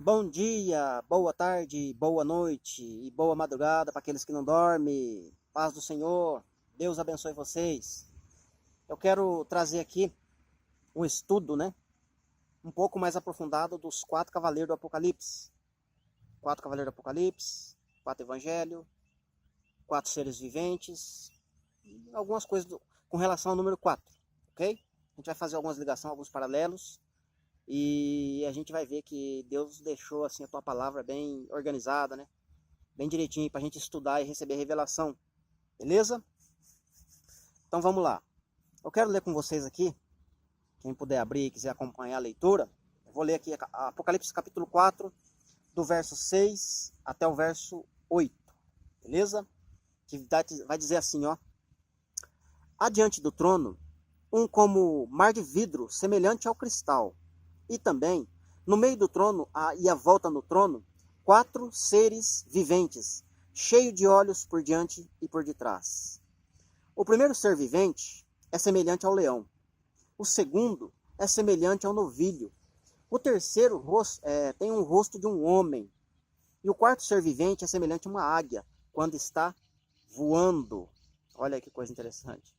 Bom dia, boa tarde, boa noite e boa madrugada para aqueles que não dormem. Paz do Senhor, Deus abençoe vocês. Eu quero trazer aqui um estudo, um pouco mais aprofundado dos quatro cavaleiros do Apocalipse. Quatro cavaleiros do Apocalipse, quatro evangelhos, quatro seres viventes, e algumas coisas com relação ao número 4, ok? A gente vai fazer algumas ligações, alguns paralelos. E a gente vai ver que Deus deixou assim a tua palavra bem organizada, bem direitinho para a gente estudar e receber revelação, beleza? Então vamos lá. Eu quero ler com vocês aqui, quem puder abrir e quiser acompanhar a leitura, eu vou ler aqui Apocalipse capítulo 4, do verso 6 até o verso 8, beleza? Que vai dizer assim, ó. Adiante do trono, um como mar de vidro, semelhante ao cristal, e também, no meio do trono e à volta do trono, quatro seres viventes, cheios de olhos por diante e por detrás. O primeiro ser vivente é semelhante ao leão. O segundo é semelhante ao novilho. O terceiro tem um rosto de um homem. E o quarto ser vivente é semelhante a uma águia, quando está voando. Olha que coisa interessante.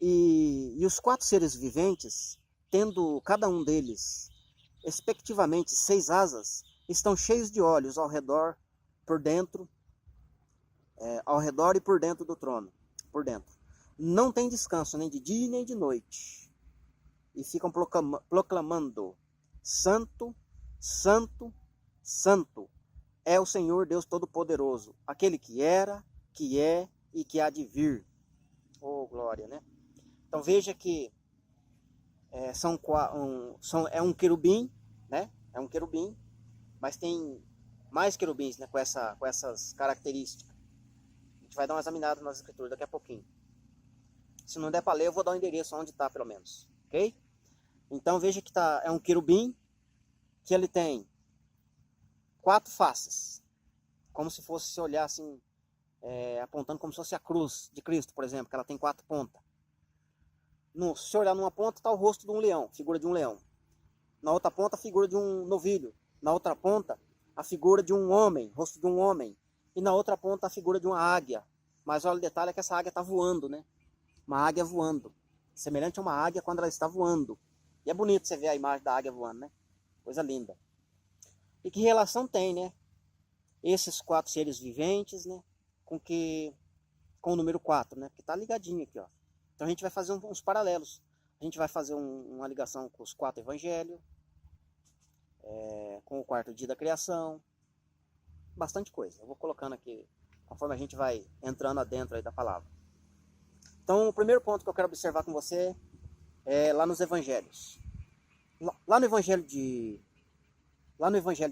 E os quatro seres viventes, tendo cada um deles, respectivamente, 6 asas, estão cheios de olhos ao redor, por dentro, ao redor e por dentro do trono, por dentro. Não tem descanso nem de dia nem de noite. E ficam proclamando: Santo, Santo, Santo é o Senhor Deus Todo-Poderoso, aquele que era, que é e que há de vir. Oh, glória, né? Então veja que é um querubim, né? É um querubim, mas tem mais querubins, né? Com essas características. A gente vai dar uma examinada nas escrituras daqui a pouquinho. Se não der para ler, eu vou dar o endereço onde está, pelo menos, ok? Então veja que é um querubim que ele tem 4 faces, como se fosse se olhar assim, apontando como se fosse a cruz de Cristo, por exemplo, que ela tem 4 pontas. Se você olhar numa ponta, está o rosto de um leão, figura de um leão. Na outra ponta, a figura de um novilho. Na outra ponta, a figura de um homem, rosto de um homem. E na outra ponta, a figura de uma águia. Mas olha, o detalhe é que essa águia está voando, né? Uma águia voando. Semelhante a uma águia quando ela está voando. E é bonito você ver a imagem da águia voando, né? Coisa linda. E que relação tem, né? Esses 4 seres viventes, né? Com o número 4, né? Porque tá ligadinho aqui, ó. Então a gente vai fazer uns paralelos. A gente vai fazer uma ligação com os 4 evangelhos, com o quarto dia da criação, bastante coisa. Eu vou colocando aqui, conforme a gente vai entrando adentro aí da palavra. Então o primeiro ponto que eu quero observar com você é lá nos evangelhos. Lá no evangelho de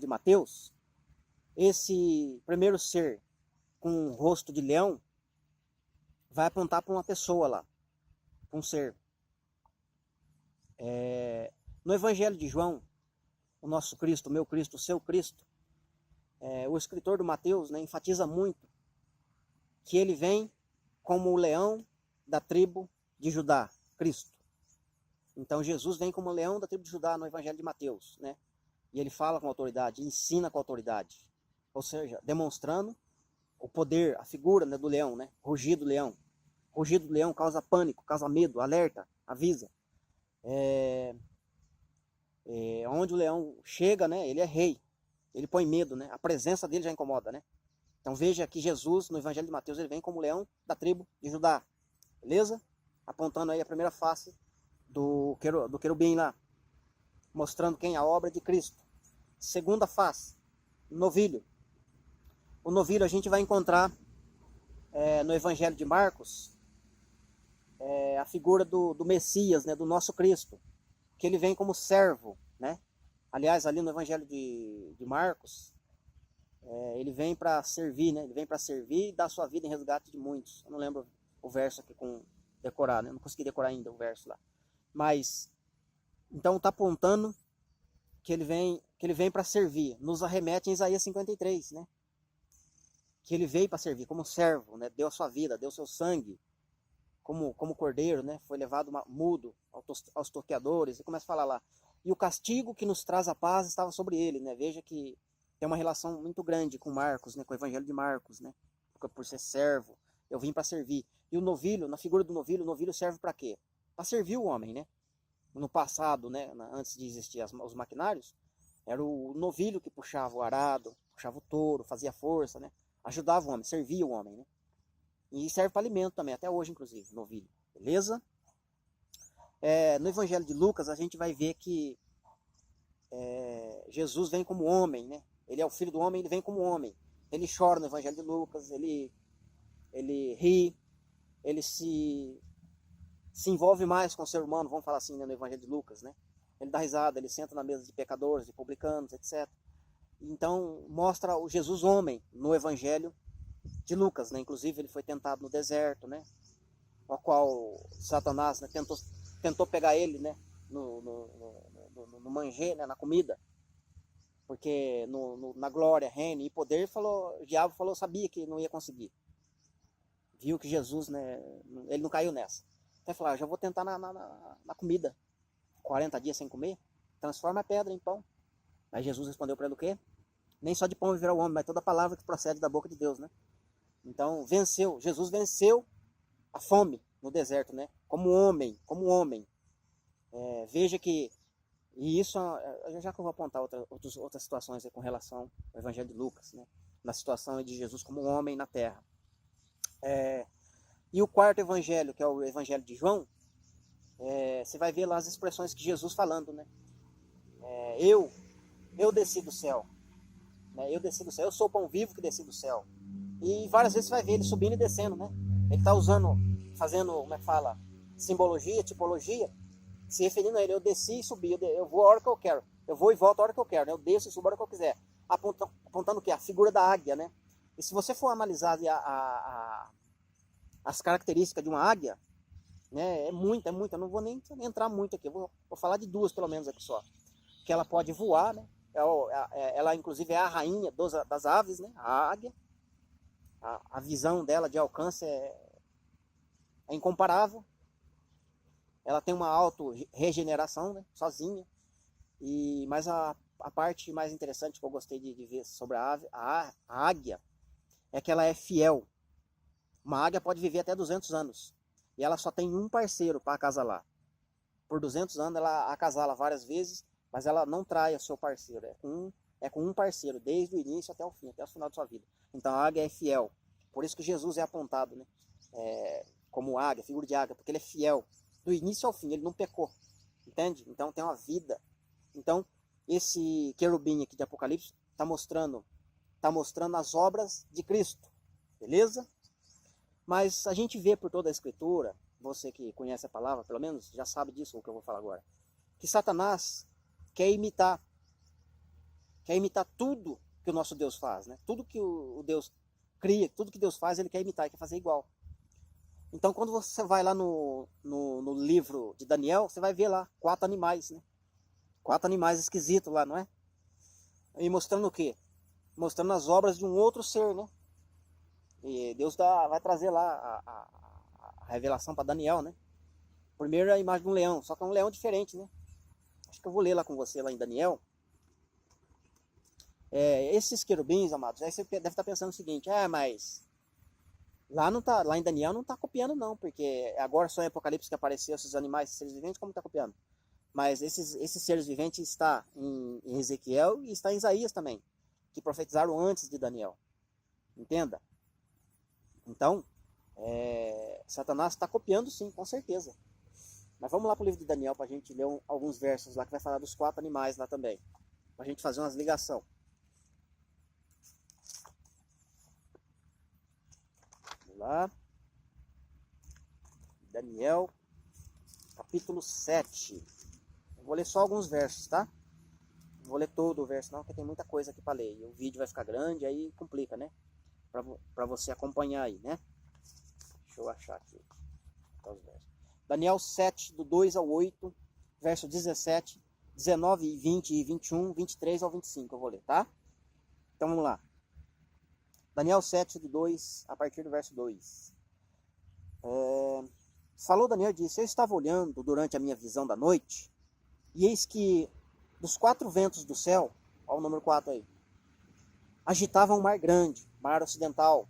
Mateus, esse primeiro ser com um rosto de leão vai apontar para uma pessoa lá, para um ser. No evangelho de João, o nosso Cristo, o meu Cristo, o seu Cristo, o escritor do Mateus, né, enfatiza muito que ele vem como o leão da tribo de Judá, Cristo. Então Jesus vem como o leão da tribo de Judá no evangelho de Mateus, né? E ele fala com autoridade, ensina com autoridade. Ou seja, demonstrando o poder, a figura, né, do leão, né? Rugido do leão. Rugido do leão causa pânico, causa medo, alerta, avisa. Onde o leão chega, né, ele é rei. Ele põe medo, né? A presença dele já incomoda, né? Então veja que Jesus, no evangelho de Mateus, ele vem como leão da tribo de Judá. Beleza? Apontando aí a primeira face do querubim lá. Mostrando quem? A obra de Cristo. Segunda face, novilho. O novilho a gente vai encontrar no evangelho de Marcos, a figura do Messias, né, do nosso Cristo, que ele vem como servo, né? Aliás, ali no evangelho de Marcos, ele vem para servir, né? Ele vem para servir e dar sua vida em resgate de muitos. Eu não lembro o verso aqui com decorar, né? Eu não consegui decorar ainda o verso lá. Mas, então está apontando que ele vem para servir. Nos arremete em Isaías 53, né? Que ele veio para servir como servo, né? Deu a sua vida, deu seu sangue, como cordeiro, né? Foi levado mudo aos torqueadores. E começa a falar lá. e o castigo que nos traz a paz estava sobre ele, né? Veja que tem uma relação muito grande com Marcos, né? Com o evangelho de Marcos, né? Por ser servo, eu vim para servir. E o novilho, na figura do novilho, o novilho serve para quê? Para servir o homem, né? No passado, né? Antes de existir os maquinários, era o novilho que puxava o arado, puxava o touro, fazia força, né? Ajudava o homem, servia o homem, né? E serve para alimento também, até hoje, inclusive, novilho. Beleza? No Evangelho de Lucas, a gente vai ver que Jesus vem como homem, né? Ele é o filho do homem, ele vem como homem. Ele chora no Evangelho de Lucas, ele ri, ele se envolve mais com o ser humano, vamos falar assim, né, no Evangelho de Lucas, né? Ele dá risada, ele senta na mesa de pecadores, de publicanos, etc. Então, mostra o Jesus homem no Evangelho de Lucas, né? Inclusive, ele foi tentado no deserto, né? O qual Satanás, né, tentou pegar ele, né? No manjê, né? Na comida. Porque na glória, reino e poder, o diabo falou, sabia que não ia conseguir. Viu que Jesus, né? Ele não caiu nessa. Até falou, já vou tentar na comida. 40 dias sem comer, transforma a pedra em pão. Aí Jesus respondeu para ele o quê? Nem só de pão viverá o homem, mas toda palavra que procede da boca de Deus, né? Então, Jesus venceu a fome no deserto, né? Como homem. Veja que, e isso, já que eu vou apontar outras situações com relação ao Evangelho de Lucas, né? Na situação de Jesus como homem na terra. E o quarto evangelho, que é o Evangelho de João, você vai ver lá as expressões que Jesus falando, né? Eu desci do céu, né? Eu desci do céu, eu sou o pão vivo que desci do céu. E várias vezes você vai ver ele subindo e descendo, né? Ele está fazendo, como é que fala? Simbologia, tipologia, se referindo a ele, eu desci e subi, eu vou a hora que eu quero, eu vou e volto a hora que eu quero, né? Eu desço e subo a hora que eu quiser. Apontando o quê? A figura da águia, né? E se você for analisar as características de uma águia, né? É muita, eu não vou nem entrar muito aqui, eu vou falar de duas pelo menos aqui só. Que ela pode voar, né? Ela inclusive é a rainha das aves, né? A águia. A visão dela de alcance é incomparável. Ela tem uma auto-regeneração, né? Sozinha. Mas a parte mais interessante que eu gostei de ver sobre a águia é que ela é fiel. Uma águia pode viver até 200 anos. E ela só tem um parceiro para acasalar. Por 200 anos ela acasala várias vezes, mas ela não trai o seu parceiro. É com um parceiro, desde o início até o fim, até o final da sua vida. Então a águia é fiel. Por isso que Jesus é apontado, né? Como águia, figura de águia, porque ele é fiel. Do início ao fim, ele não pecou. Entende? Então tem uma vida. Então, esse querubim aqui de Apocalipse está mostrando as obras de Cristo. Beleza? Mas a gente vê por toda a Escritura, você que conhece a palavra, pelo menos, já sabe disso, o que eu vou falar agora, que Satanás quer imitar tudo que o nosso Deus faz, né? Tudo que o Deus cria, tudo que Deus faz, ele quer imitar, ele quer fazer igual. Então, quando você vai lá no livro de Daniel, você vai ver lá 4 animais, né? 4 animais esquisitos lá, não é? E mostrando o quê? Mostrando as obras de um outro ser, né? E Deus vai trazer lá a revelação para Daniel, né? Primeiro a imagem de um leão, só que é um leão diferente, né? Acho que eu vou ler lá com você, lá em Daniel. Esses querubins, amados, aí você deve estar pensando o seguinte, mas lá em Daniel não está copiando não, porque agora só em Apocalipse que apareceu esses animais, esses seres viventes, como está copiando? Mas esses seres viventes está em Ezequiel e está em Isaías também, que profetizaram antes de Daniel. Entenda? Então, Satanás está copiando sim, com certeza. Mas vamos lá para o livro de Daniel para a gente ler alguns versos lá que vai falar dos 4 animais lá também. Para a gente fazer umas ligações. Vamos lá. Daniel, capítulo 7. Eu vou ler só alguns versos, tá? Não vou ler todo o verso não, porque tem muita coisa aqui para ler. E o vídeo vai ficar grande, aí complica, né? Para você acompanhar aí, né? Deixa eu achar aqui os versos. Daniel 7, do 2 ao 8, verso 17, 19 e 20 e 21, 23 ao 25, eu vou ler, tá? Então vamos lá. Daniel 7, do 2, a partir do verso 2. Falou Daniel e disse, eu estava olhando durante a minha visão da noite, E eis que dos 4 ventos do céu, olha o número 4 aí, agitavam um mar grande, mar ocidental,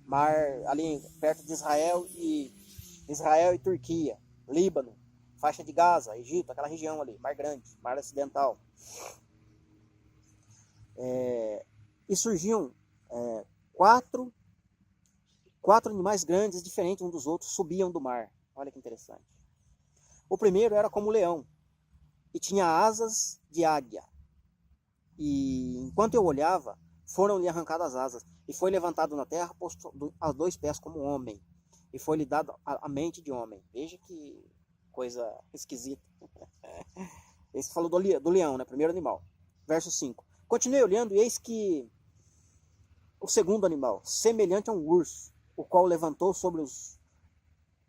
mar ali perto de Israel e Turquia, Líbano, faixa de Gaza, Egito, aquela região ali, mar grande, mar ocidental. E surgiam quatro animais grandes, diferentes uns dos outros, subiam do mar. Olha que interessante. O primeiro era como leão e tinha asas de águia. E enquanto eu olhava, foram-lhe arrancadas as asas, e foi levantado na terra, posto a 2 pés como homem, e foi-lhe dado a mente de homem. Veja que coisa esquisita. Esse falou do leão, né? Primeiro animal. Verso 5. Continuei olhando, e eis que o segundo animal, semelhante a um urso, o qual levantou sobre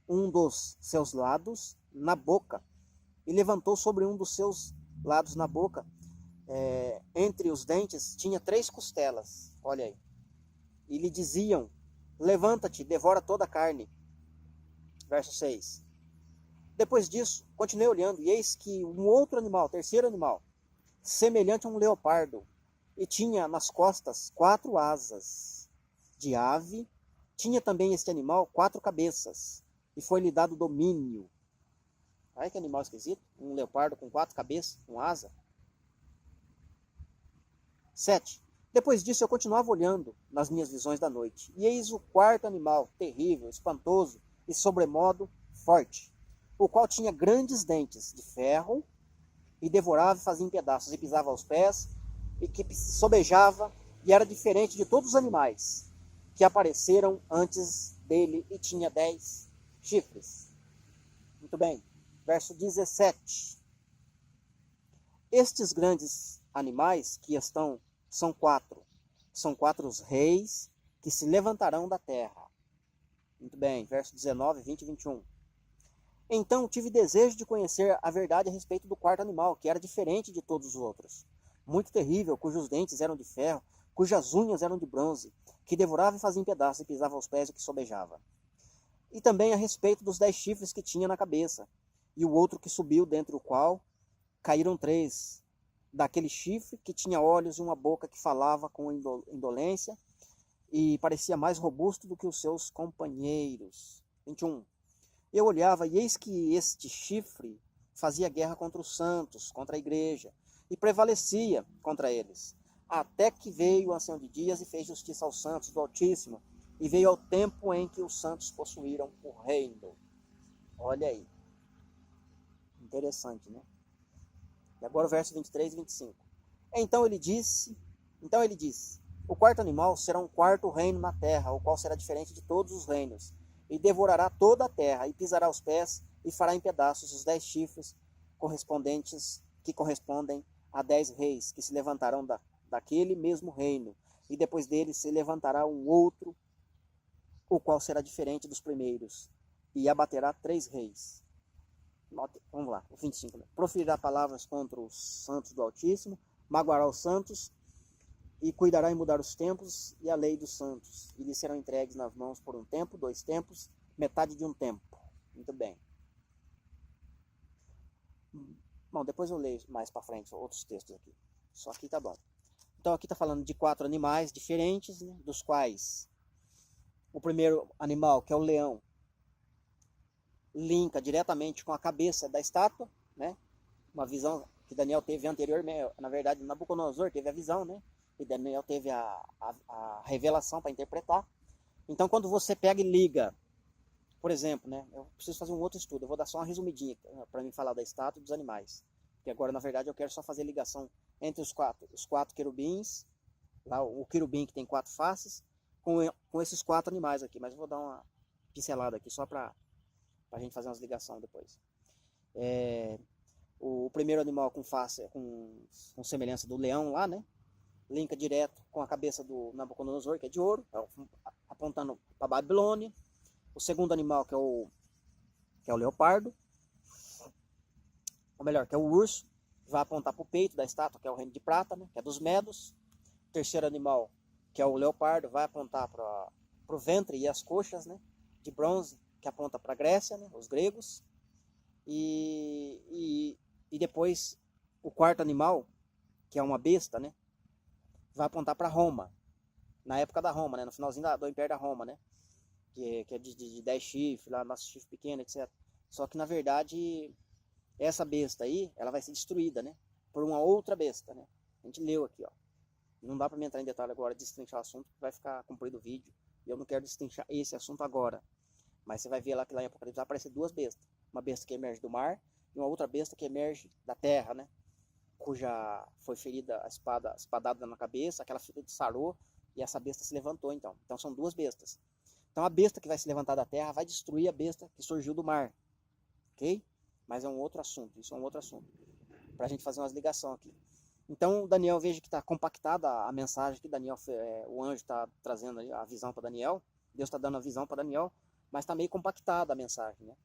um dos seus lados na boca, e levantou sobre um dos seus lados na boca, entre os dentes, tinha 3 costelas, olha aí, e lhe diziam, levanta-te, devora toda a carne. Verso 6. Depois disso, continuei olhando, e eis que um outro animal, terceiro animal, semelhante a um leopardo, e tinha nas costas 4 asas de ave, tinha também este animal 4 cabeças, e foi-lhe dado domínio. Olha que animal esquisito, um leopardo com 4 cabeças, com asa. 7. Depois disso eu continuava olhando nas minhas visões da noite, e eis o quarto animal, terrível, espantoso e sobremodo forte, o qual tinha grandes dentes de ferro, e devorava e fazia em pedaços, e pisava aos pés, e que sobejava, e era diferente de todos os animais que apareceram antes dele, e tinha 10 chifres. Muito bem. Verso 17. Estes grandes animais que estão, são 4. São 4 os reis que se levantarão da terra. Muito bem. Verso 19, 20 e 21. Então tive desejo de conhecer a verdade a respeito do quarto animal, que era diferente de todos os outros. Muito terrível, cujos dentes eram de ferro, cujas unhas eram de bronze, que devorava e fazia em pedaços e pisava aos pés e que sobejava. E também a respeito dos 10 chifres que tinha na cabeça, e o outro que subiu, dentre o qual caíram 3, daquele chifre que tinha olhos e uma boca que falava com indolência, e parecia mais robusto do que os seus companheiros. 21. Eu olhava, e eis que este chifre fazia guerra contra os santos, contra a igreja, e prevalecia contra eles, até que veio o ancião de dias e fez justiça aos santos do Altíssimo, e veio ao tempo em que os santos possuíram o reino. Olha aí. Interessante, né? E agora o verso 23 e 25. Então ele disse, o quarto animal será um quarto reino na terra, o qual será diferente de todos os reinos, e devorará toda a terra, e pisará os pés, e fará em pedaços os 10 chifres que correspondem a 10 reis, que se levantarão daquele mesmo reino, e depois dele se levantará um outro, o qual será diferente dos primeiros, e abaterá 3 reis. Vamos lá, o 25. Né? Proferirá palavras contra os santos do Altíssimo, magoará os santos, e cuidará em mudar os tempos e a lei dos santos, e lhes serão entregues nas mãos por um tempo, 2 tempos, metade de um tempo. Muito bem. Bom, depois eu leio mais para frente outros textos aqui. Só aqui tá bom. Então aqui está falando de 4 animais diferentes, né, dos quais o primeiro animal, que é o leão, linka diretamente com a cabeça da estátua, né? Uma visão que Daniel teve anteriormente, na verdade Nabucodonosor teve a visão, né? E Daniel teve a revelação para interpretar. Então quando você pega e liga, por exemplo, né? Eu preciso fazer um outro estudo, eu vou dar só uma resumidinha para mim falar da estátua e dos animais. Porque agora na verdade eu quero só fazer ligação entre os quatro querubins, lá o querubim que tem 4 faces, com esses 4 animais aqui, mas eu vou dar uma pincelada aqui só para a gente fazer umas ligações depois. O primeiro animal com face, com semelhança do leão lá, né? Linka direto com a cabeça do Nabucodonosor, que é de ouro, apontando para a Babilônia. O segundo animal, que é o leopardo, ou melhor, que é o urso, vai apontar para o peito da estátua, que é o reino de prata, né? Que é dos medos. O terceiro animal, que é o leopardo, vai apontar para o ventre e as coxas, né? De bronze, que aponta para a Grécia, né? Os gregos. E E depois o quarto animal, que é uma besta, né? Vai apontar para Roma. Na época da Roma, né? No finalzinho do Império da Roma, né? Que é de 10 chifres, lá, nosso chifre pequeno, etc. Só que na verdade, essa besta aí, ela vai ser destruída, né? Por uma outra besta, né? A gente leu aqui, ó. Não dá para me entrar em detalhe agora, destrinchar o assunto, vai ficar comprido o vídeo. E eu não quero destrinchar esse assunto agora. Mas você vai ver lá que lá em Apocalipse vai aparecer duas bestas. Uma besta que emerge do mar e uma outra besta que emerge da terra, né? Cuja foi ferida a espadada na cabeça, aquela ferida sarou e essa besta se levantou então. Então são duas bestas. Então a besta que vai se levantar da terra vai destruir a besta que surgiu do mar. Ok? Mas é um outro assunto, isso é um outro assunto. Para a gente fazer umas ligações aqui. Então Daniel, veja que está compactada a mensagem que Daniel, o anjo está trazendo aí, a visão para Daniel. Deus está dando a visão para Daniel, mas está meio compactada a mensagem, né?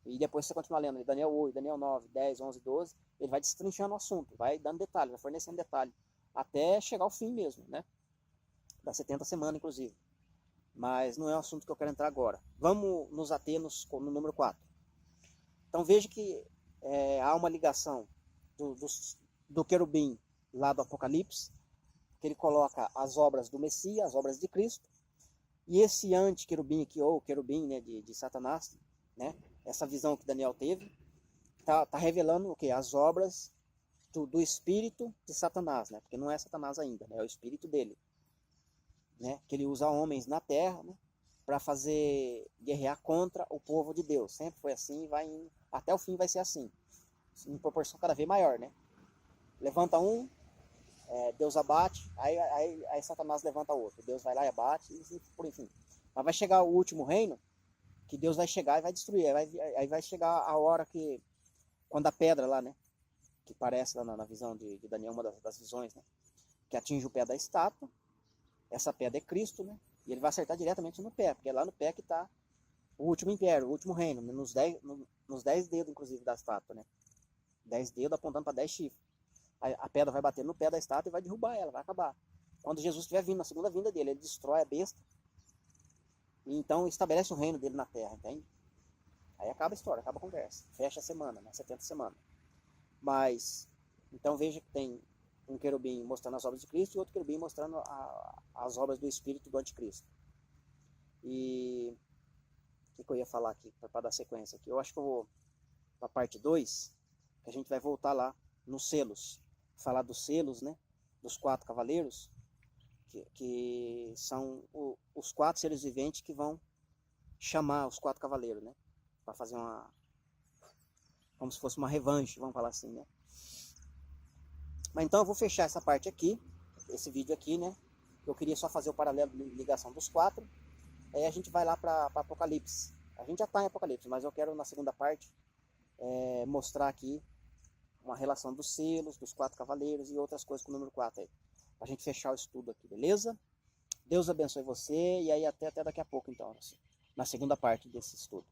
E depois você continua lendo Daniel 8, Daniel 9, 10, 11, 12, ele vai destrinchando o assunto, vai dando detalhe, vai fornecendo detalhe, até chegar ao fim mesmo, né? Das 70 semanas, inclusive. Mas não é um assunto que eu quero entrar agora. Vamos nos ater no número 4. Então veja que há uma ligação do querubim lá do Apocalipse, que ele coloca as obras do Messias, as obras de Cristo, e esse anti-querubim aqui, ou querubim, né, de Satanás, né? Essa visão que Daniel teve, tá revelando o que? As obras do espírito de Satanás, né? Porque não é Satanás ainda, né? É o espírito dele, né? Que ele usa homens na terra, né? Para fazer guerrear contra o povo de Deus. Sempre foi assim e vai indo, até o fim vai ser assim, em proporção cada vez maior, né? Levanta um, Deus abate, aí Satanás levanta outro, Deus vai lá e abate, e por enfim. Mas vai chegar o último reino, que Deus vai chegar e vai destruir. Aí vai chegar a hora que, quando a pedra lá, né, que parece lá na visão de Daniel, uma das visões, né, que atinge o pé da estátua, essa pedra é Cristo, né, e ele vai acertar diretamente no pé, porque é lá no pé que está o último império, o último reino, né, nos 10 dedos, inclusive, da estátua, né, 10 dedos apontando para 10 chifres. A pedra vai bater no pé da estátua e vai derrubar ela, vai acabar. Quando Jesus estiver vindo, na segunda vinda dele, ele destrói a besta, e então estabelece o reino dele na terra, entende? Aí acaba a história, acaba a conversa. Fecha a semana, né? 70 semanas. Mas, então veja que tem um querubim mostrando as obras de Cristo e outro querubim mostrando as obras do Espírito do Anticristo. E o que eu ia falar aqui, para dar sequência aqui? Eu acho que eu vou para a parte 2, que a gente vai voltar lá nos selos. Falar dos selos, né? Dos 4 cavaleiros, que são os 4 seres viventes que vão chamar os 4 cavaleiros, né? Para fazer como se fosse uma revanche, vamos falar assim, né? Mas então eu vou fechar essa parte aqui, esse vídeo aqui, né? Eu queria só fazer o paralelo de ligação dos 4. Aí a gente vai lá para Apocalipse. A gente já está em Apocalipse, mas eu quero na segunda parte mostrar aqui uma relação dos selos, dos 4 cavaleiros e outras coisas com o número 4 aí. Pra gente fechar o estudo aqui, beleza? Deus abençoe você e aí até daqui a pouco então, na segunda parte desse estudo.